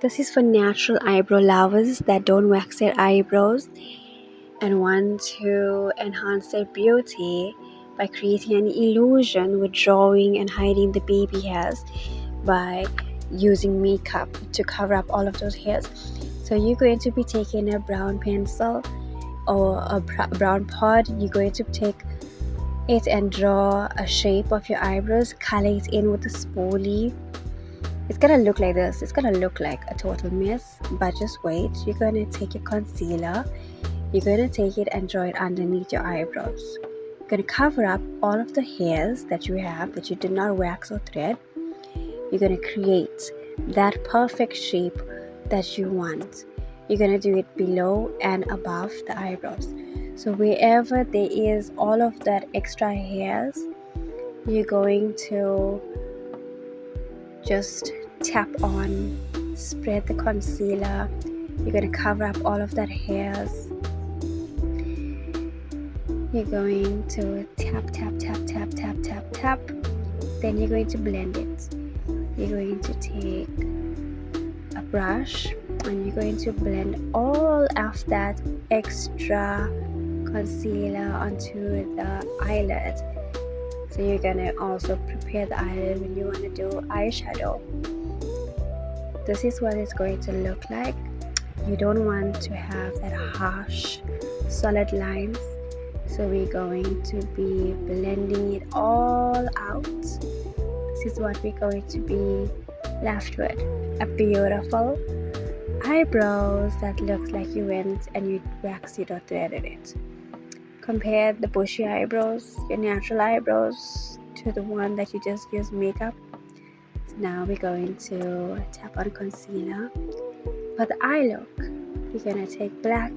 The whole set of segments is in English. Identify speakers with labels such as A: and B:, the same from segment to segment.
A: This is for natural eyebrow lovers that don't wax their eyebrows and want to enhance their beauty by creating an illusion with drawing and hiding the baby hairs by using makeup to cover up all of those hairs. So you're going to be taking a brown pencil or a brown pod. You're going to take it and draw a shape of your eyebrows, color it in with a spoolie. It's gonna look like this. It's gonna look like a total mess, but just wait. You're gonna take your concealer, you're gonna take it and draw it underneath your eyebrows. You're gonna cover up all of the hairs that you have that you did not wax or thread. You're gonna create that perfect shape that you want. You're gonna do it below and above the eyebrows. So wherever there is all of that extra hairs, you're going to just tap on, spread the concealer. You're going to cover up all of that hairs. You're going to tap, tap, tap, tap, tap, tap, tap. Then you're going to blend it. You're going to take a brush and you're going to blend all of that extra concealer onto the eyelid. So you're gonna also prepare the eyelid when you want to do eyeshadow. This is what it's going to look like. You don't want to have that harsh solid lines, so we're going to be blending it all out. This is what we're going to be left with: a beautiful eyebrows that looks like you went and you waxed it or threaded it. Compare the bushy eyebrows, your natural eyebrows, to the one that you just use makeup. So now we're going to tap on concealer. For the eye look, you're going to take black,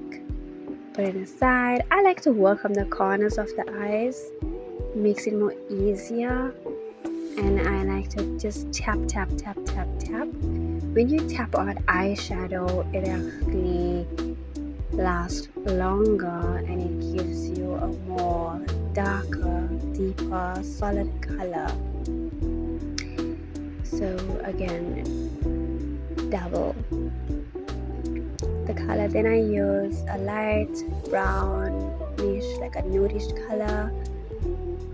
A: put it aside. I like to work on the corners of the eyes. It makes it more easier. And I like to just tap, tap, tap, tap, tap. When you tap on eyeshadow, it actually lasts longer and it gives you a more darker, deeper, solid color. So again, double the color. Then I use a light brownish, like a nudish color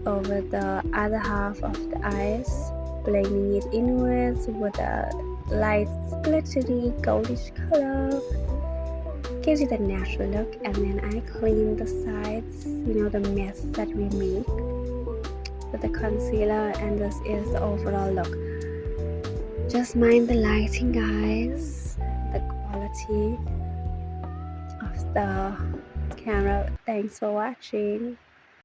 A: over the other half of the eyes, blending it inwards with a light glittery goldish color. Gives you the natural look. And then I clean the sides, the mess that we make with the concealer, and this is the overall look. Just mind the lighting, guys, the quality of the camera. Thanks for watching.